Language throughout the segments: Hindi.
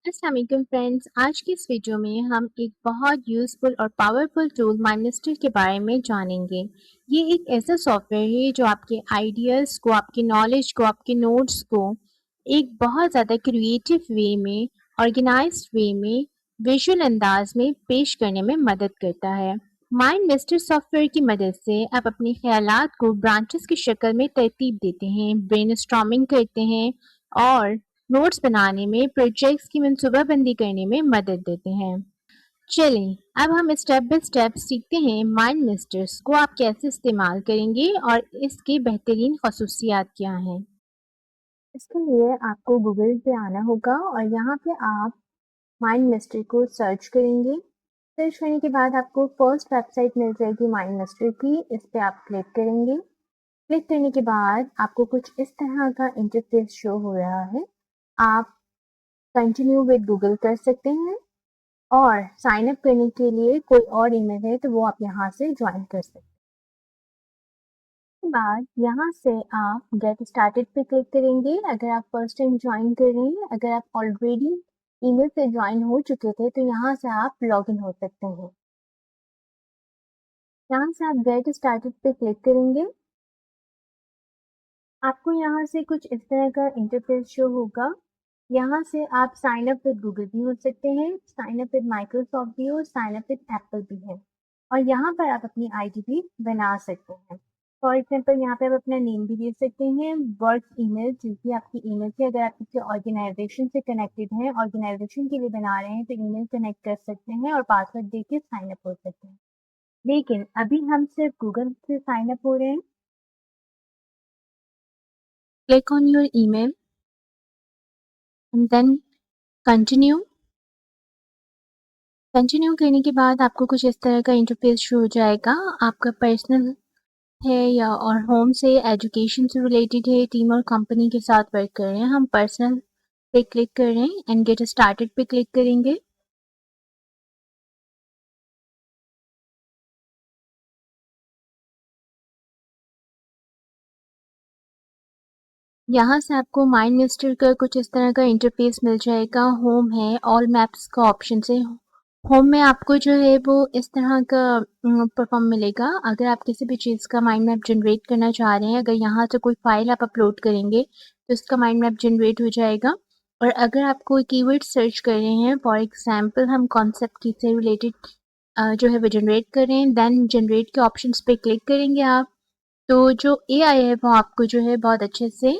अस्सलाम वालेकुम फ्रेंड्स। आज की इस वीडियो में हम एक बहुत यूज़फुल और पावरफुल टूल माइंडमिस्टर के बारे में जानेंगे। ये एक ऐसा सॉफ्टवेयर है जो आपके आइडियाज़ को, आपकी नॉलेज को, आपके नोट्स को एक बहुत ज़्यादा क्रिएटिव वे में, ऑर्गेनाइज्ड वे में, विजुअल अंदाज में पेश करने में मदद करता है। माइंडमिस्टर सॉफ्टवेयर की मदद से आप अपने ख्यालात को ब्रांचेस की शक्ल में तरतीब देते हैं, ब्रेनस्टॉर्मिंग करते हैं और नोट्स बनाने में, प्रोजेक्ट्स की मनसूबाबंदी करने में मदद देते हैं। चलें, अब हम स्टेप बाय स्टेप सीखते हैं माइंड मिस्टर्स को आप कैसे इस्तेमाल करेंगे और इसके बेहतरीन खसूसियात क्या हैं। इसके लिए आपको गूगल पे आना होगा और यहाँ पे आप माइंड मिस्टर को सर्च करेंगे। सर्च करने के बाद आपको फर्स्ट वेबसाइट मिल जाएगी माइंड मिस्टर की, इस पे आप क्लिक करेंगे। क्लिक करने के बाद आपको कुछ इस तरह का इंटरफेस शो हो रहा है। आप कंटिन्यू विद गूगल कर सकते हैं और साइन अप करने के लिए कोई और ईमेल है तो वो आप यहाँ से ज्वाइन कर सकते हैं। उसके बाद यहाँ से आप गेट स्टार्टेड पे क्लिक करेंगे। अगर आप फर्स्ट टाइम ज्वाइन कर रहे हैं, अगर आप ऑलरेडी ईमेल से ज्वाइन हो चुके थे तो यहाँ से आप लॉग इन हो सकते हैं। यहाँ से आप गेट स्टार्टेड पे क्लिक करेंगे। आपको यहाँ से कुछ इस तरह का इंटरफेस शो होगा। यहाँ से आप साइन अप विद गूगल भी हो सकते हैं, साइन अप विद माइक्रोसॉफ्ट भी और साइन अप विद एप्पल भी है। और यहाँ पर आप अपनी आईडी भी बना सकते हैं। फॉर एग्जांपल यहाँ पे आप अपना नेम भी दे सकते हैं, वर्क ईमेल जो कि आपकी ईमेल से, अगर आप किसी ऑर्गेनाइजेशन से कनेक्टेड हैं, ऑर्गेनाइजेशन के लिए बना रहे हैं तो ईमेल कनेक्ट कर सकते हैं और पासवर्ड दे के साइन अप हो सकते हैं। लेकिन अभी हम सिर्फ गूगल से साइन अप हो रहे हैं। Click on your email and then continue. Continue करने के बाद आपको कुछ इस तरह का इंटरफेस शो हो जाएगा। आपका पर्सनल है या और होम से, एजुकेशन से रिलेटेड है, टीम और कंपनी के साथ वर्क कर रहे हैं। हम पर्सनल पे क्लिक कर रहे हैं एंड गेट स्टार्टेड पे क्लिक करेंगे। यहाँ से आपको माइंड मिस्टर का कुछ इस तरह का इंटरफेस मिल जाएगा। होम है, ऑल मैप्स का ऑप्शन है। होम में आपको जो है वो इस तरह का परफॉर्म मिलेगा। अगर आप किसी भी चीज़ का माइंड मैप जनरेट करना चाह रहे हैं, अगर यहाँ से कोई फाइल आप अपलोड करेंगे तो इसका माइंड मैप जनरेट हो जाएगा। और अगर आप कोई कीवर्ड सर्च कर रहे हैं, फॉर एग्जांपल हम कॉन्सेप्ट की से रिलेटेड जो है वो जनरेट कर रहे हैं, देन जनरेट के ऑप्शंस पे क्लिक करेंगे आप, तो जो एआई है वो आपको जो है बहुत अच्छे से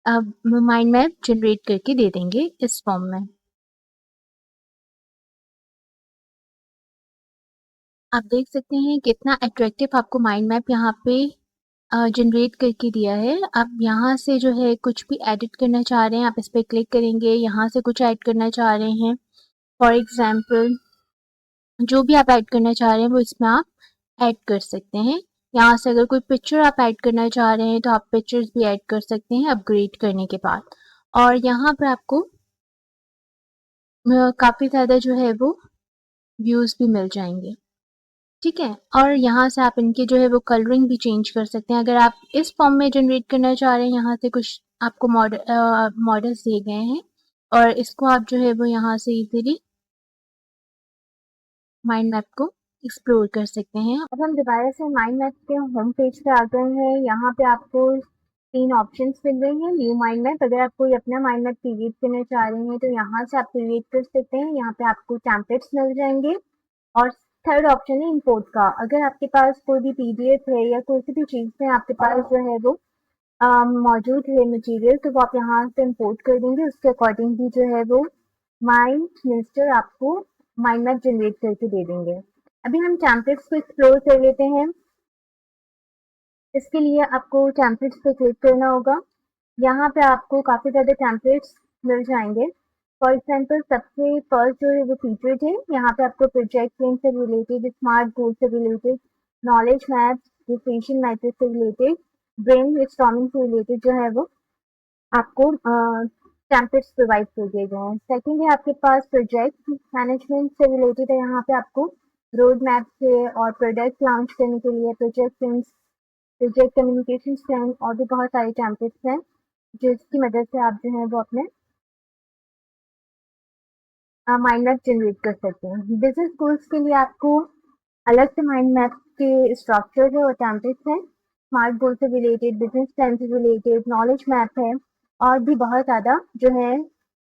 माइंड मैप जनरेट करके दे देंगे इस फॉर्म में। आप देख सकते हैं कितना अट्रैक्टिव आपको माइंड मैप यहाँ पे जनरेट करके दिया है। आप यहाँ से जो है कुछ भी एडिट करना चाह रहे हैं, आप इस पर क्लिक करेंगे, यहाँ से कुछ ऐड करना चाह रहे हैं, फॉर एग्जांपल जो भी आप ऐड करना चाह रहे हैं वो इसमें आप ऐड कर सकते हैं। यहाँ से अगर कोई पिक्चर आप ऐड करना चाह रहे हैं तो आप पिक्चर्स भी ऐड कर सकते हैं अपग्रेड करने के बाद। और यहाँ पर आपको काफ़ी ज़्यादा जो है वो व्यूज़ भी मिल जाएंगे। ठीक है, और यहाँ से आप इनके जो है वो कलरिंग भी चेंज कर सकते हैं। अगर आप इस फॉर्म में जनरेट करना चाह रहे हैं, यहाँ से कुछ आपको मॉडल्स दिए गए हैं और इसको आप जो है वो यहाँ से इजीली माइंड मैप को एक्सप्लोर कर सकते हैं। अब हम दोबारा से माइंड मैप के होम पेज पे आ गए हैं। यहाँ पे आपको 3 ऑप्शंस मिल रहे हैं। न्यू माइंड मैप, अगर आप कोई अपना माइंड मैप क्रिएट करना चाह रहे हैं तो यहाँ से आप क्रिएट कर सकते हैं। यहाँ पे आपको टेम्पलेट्स मिल जाएंगे। और थर्ड ऑप्शन है इंपोर्ट का। अगर आपके पास कोई भी पीडीएफ है या कोई सी भी चीज़ में आपके पास जो है वो मौजूद है मटेरियल, तो वो आप यहाँ से इंपोर्ट कर देंगे। उसके अकॉर्डिंग भी जो है वो माइंड मिनिस्टर आपको माइंड मैप जनरेट करके दे देंगे। अभी हम टेम्पलेट्स को एक्सप्लोर कर लेते हैं। इसके लिए आपको टेम्पलेट्स पे क्लिक करना होगा। यहाँ पे आपको काफ़ी ज़्यादा टेम्पलेट्स मिल जाएंगे। फॉर एग्जांपल सबसे फर्स्ट जो है वो फीचर्ड है। यहाँ पे आपको प्रोजेक्ट प्लान से रिलेटेड, स्मार्ट गोल से related, knowledge maps, differential method से रिलेटेड, ब्रेन स्टॉर्मिंग से रिलेटेड जो है वो आपको टेम्पलेट्स प्रोवाइड कर दिए गए हैं। सेकंड है आपके पास प्रोजेक्ट मैनेजमेंट से रिलेटेड है। यहाँ पे आपको रोड मैप से और प्रोडक्ट लॉन्च करने के लिए प्रोजेक्ट कम्युनिकेशन प्लान और भी बहुत सारे टेम्पलेट्स हैं जिसकी मदद से आप जो है वो अपने माइंड मैप जनरेट कर सकते हैं। बिजनेस गोल्स के लिए आपको अलग से माइंड मैप के स्ट्रक्चर है और टेम्पलेट्स हैं। स्मार्ट गोल से रिलेटेड, बिजनेस प्लान से रिलेटेड, नॉलेज मैप है और भी बहुत ज़्यादा जो है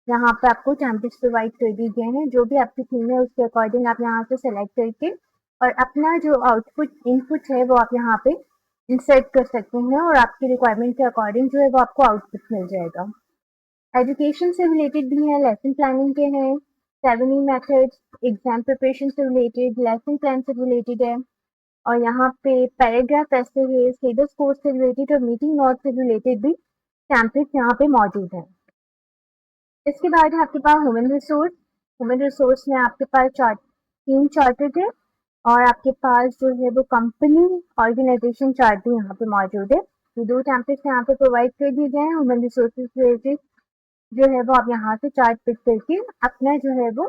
यहाँ पे आपको टेम्पलेट्स प्रोवाइड कर दिए गए हैं। जो भी आपकी थीम है उसके अकॉर्डिंग आप यहाँ से सेलेक्ट करके और अपना जो आउटपुट इनपुट है वो आप यहाँ पे इंसर्ट कर सकते हैं और आपकी रिक्वायरमेंट के अकॉर्डिंग जो है वो आपको आउटपुट मिल जाएगा। एजुकेशन से रिलेटेड भी है, लेसन प्लानिंग के हैं, 7E मेथड्स, एग्जाम प्रिपरेशन से रिलेटेड, लेसन प्लान से रिलेटेड है और यहाँ पे पैराग्राफ ऐसे है, सिलेबस कोर्स से रिलेटेड और मीटिंग नोट से रिलेटेड भी टेम्पलेट्स यहाँ पे मौजूद हैं। इसके बाद है आपके पास ह्यूमन रिसोर्स। ह्यूमन रिसोर्स में आपके पास टीम चार्टेड है और आपके पास जो है वो कंपनी ऑर्गेनाइजेशन चार्ट भी यहाँ पे मौजूद है। ये दो टेम्पलेट्स यहाँ पे प्रोवाइड कर दिए गए हैं ह्यूमन रिसोर्सेज रिलेटेड। जो है वो आप यहाँ से चार्ट पिक करके अपना जो है वो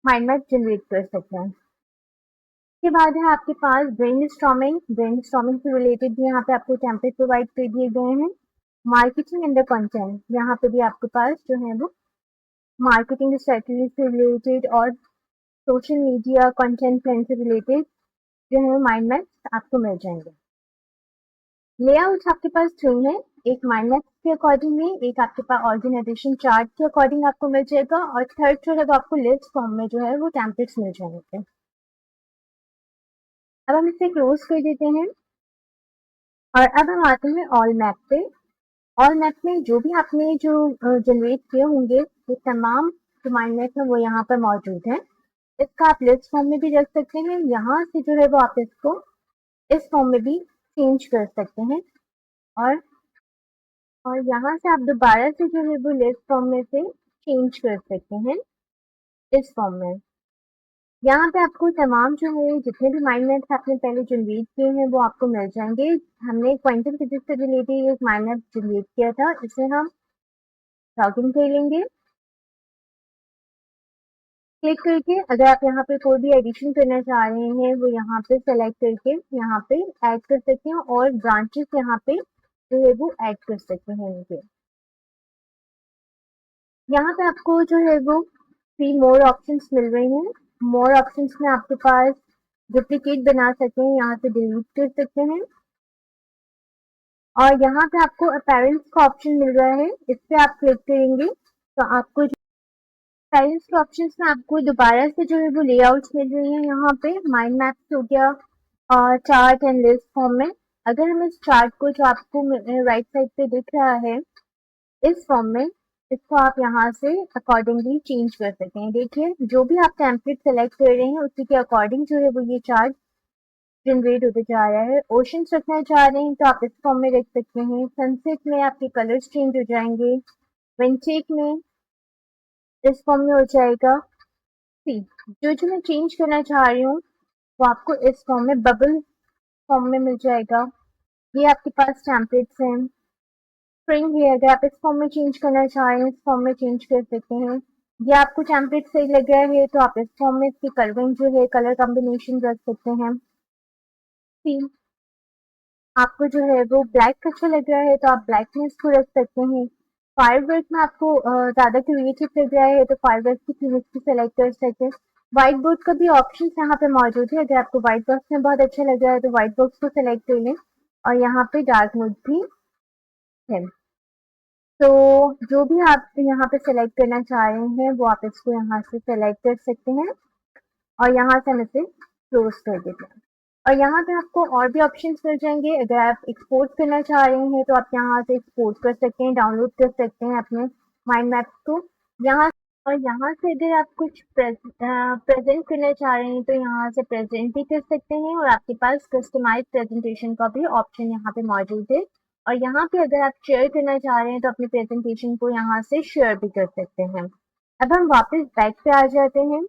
माइंड मैप जनरेट कर सकते हैं। इसके बाद है आपके पास ब्रेनस्टॉर्मिंग। ब्रेनस्टॉर्मिंग से रिलेटेड भी यहाँ पे आपको टेम्पलेट प्रोवाइड कर दिए गए हैं। मार्केटिंग एंड द कंटेंट, यहाँ पे भी आपके पास जो है वो मार्केटिंग स्ट्रेटजी से रिलेटेड और सोशल मीडिया कंटेंट प्लान से रिलेटेड जो है माइंड मैप्स आपको मिल जाएंगे। लेआउट आपके पास 3 है, एक माइंड मैप के अकॉर्डिंग में, एक आपके पास ऑर्गेनाइजेशन चार्ट के अकॉर्डिंग आपको मिल जाएगा और थर्ड जो है वो आपको लिस्ट फॉर्म में जो है वो टेम्पलेट्स मिल जाएंगे। अब हम इसे क्लोज कर देते हैं और अब हम आते हैं ऑल मैप पे। ऑल मैप में जो भी आपने जो जनरेट किए होंगे वो तमाम जो माइंड मैप है वो यहाँ पर मौजूद है। इसका आप लिस्ट फॉर्म में भी रख सकते हैं, यहाँ से जो है वो आप इसको इस फॉर्म में भी चेंज कर सकते हैं और यहाँ से आप दोबारा से जो है वो लिस्ट फॉर्म में से चेंज कर सकते हैं इस फॉर्म में। यहाँ पे आपको तमाम जो है जितने भी माइंड मैप्स आपने पहले जनरेट किए हैं वो आपको मिल जाएंगे। हमने क्वांटम फिजिक्स से रिलेटेड एक माइंड मैप जनरेट किया था, इसे हम लॉगिन कर लेंगे। क्लिक करके अगर आप यहाँ पे कोई भी एडिशन करना चाह रहे हैं वो यहाँ पे सेलेक्ट करके यहाँ पे ऐड कर सकते हैं और ब्रांचेस यहाँ पे जो है वो ऐड कर सकते हैं इनके। यहाँ पे आपको जो है वो 3 मोर ऑप्शंस मिल रहे हैं। मोर ऑप्शंस में आपके पास डुप्लीकेट बना सकते हैं, यहाँ से डिलीट कर सकते हैं और यहाँ पे आपको अपैरेंट्स का ऑप्शन मिल रहा है, इस पे आप क्लिक करेंगे तो आपको अपैरेंट्स के ऑप्शंस में आपको दोबारा से जो है वो लेआउट्स मिल रही है। यहाँ पे माइंड मैप्स हो गया और चार्ट एंड लिस्ट फॉर्म में। अगर हम इस चार्ट को जो आपको राइट साइड पे दिख रहा है इस फॉर्म में, इसको आप यहाँ से अकॉर्डिंगली चेंज कर सकते हैं। देखिए जो भी आप टेम्पलेट सेलेक्ट कर रहे हैं उसी के अकॉर्डिंग जो है वो ये चार्ट जनरेट होते जा रहा है। ओशंस रखना चाह रहे हैं तो आप इस फॉर्म में रख सकते हैं। सनसेट में आपके कलर्स चेंज हो जाएंगे, विंटेज में इस फॉर्म में हो जाएगा। सी जो मैं चेंज करना चाह रही हूँ वो आपको इस फॉर्म में बबल फॉर्म में मिल जाएगा। ये आपके पास टेम्पलेट्स हैं। स्प्रिंग है, अगर आप इस फॉर्म में चेंज करना चाह रहे हैं इस फॉर्म में चेंज कर सकते हैं। ये आपको टेम्पलेट सही लग रहा है तो आप इस फॉर्म में इसकी कलरिंग जो है कलर कॉम्बिनेशन रख सकते हैं। सी आपको जो है वो ब्लैक अच्छा लग रहा है तो आप ब्लैक में इसको रख सकते हैं। फायरवर्क में आपको ज़्यादा क्रिएटिव लग रहा है तो फायरवर्क की थीम इसकी सेलेक्ट कर सकते हैं। व्हाइट बोर्ड का भी ऑप्शन यहाँ पे मौजूद है, अगर आपको व्हाइट बॉक्स में बहुत अच्छा लग रहा है तो व्हाइट बॉक्स को सेलेक्ट कर लें और यहाँ पे डार्क मोड भी है। तो जो भी आप यहाँ पे सेलेक्ट करना चाह रहे हैं वो आप इसको यहाँ से सेलेक्ट कर सकते हैं और यहाँ से हम इसे क्लोज कर देते हैं। और यहाँ पे आपको और भी ऑप्शंस मिल जाएंगे। अगर आप एक्सपोर्ट करना चाह रहे हैं तो आप यहाँ से एक्सपोर्ट कर सकते हैं, डाउनलोड कर सकते हैं अपने माइंड मैप्स को यहाँ। और यहाँ से अगर आप कुछ प्रेजेंट करना चाह रहे हैं तो यहाँ से प्रेजेंट भी कर सकते हैं और आपके पास कस्टमाइज प्रेजेंटेशन का भी ऑप्शन यहाँ पे मौजूद है। और यहाँ पे अगर आप शेयर करना चाह रहे हैं तो अपनी प्रेजेंटेशन को यहाँ से शेयर भी कर सकते हैं। अब हम वापस बैक पे आ जाते हैं।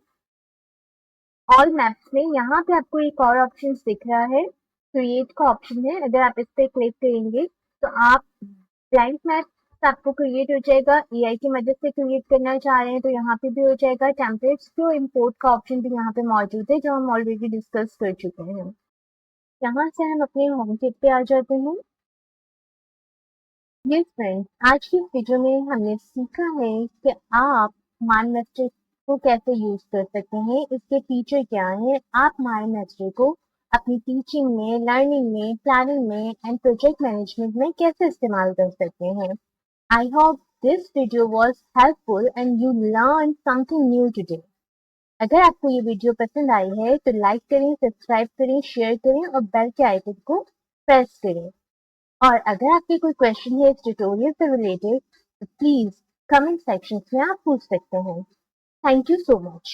ऑल मैप्स में यहाँ पे आपको एक और ऑप्शन दिख रहा है, क्रिएट का ऑप्शन है। अगर आप इस पे क्लिक करेंगे तो आप ब्लैंक मैप आपको क्रिएट हो जाएगा। एआई की मदद से क्रिएट करना चाह रहे हैं तो यहाँ पे भी हो जाएगा। टेम्पलेट्स को इंपोर्ट का ऑप्शन भी यहाँ पे मौजूद है जो हम ऑलरेडी डिस्कस कर चुके हैं। यहाँ से हम अपने होम पेज पे आ जाते हैं। यस फ्रेंड्स, आज की इस वीडियो में हमने सीखा है कि आप माइंड मैप को कैसे यूज कर सकते हैं, इसके फीचर क्या हैं, आप माइंडमेस्टर को अपनी टीचिंग में, लर्निंग में, प्लानिंग में एंड प्रोजेक्ट मैनेजमेंट में कैसे इस्तेमाल कर सकते हैं। I hope this video was helpful and you learned something new today. अगर आपको ये वीडियो पसंद आई है तो लाइक करें, सब्सक्राइब करें, शेयर करें और बेल के आइकन को प्रेस करें। और अगर आपके कोई क्वेश्चन है इस ट्यूटोरियल से रिलेटेड तो प्लीज कमेंट सेक्शन में आप पूछ सकते हैं। Thank you so much.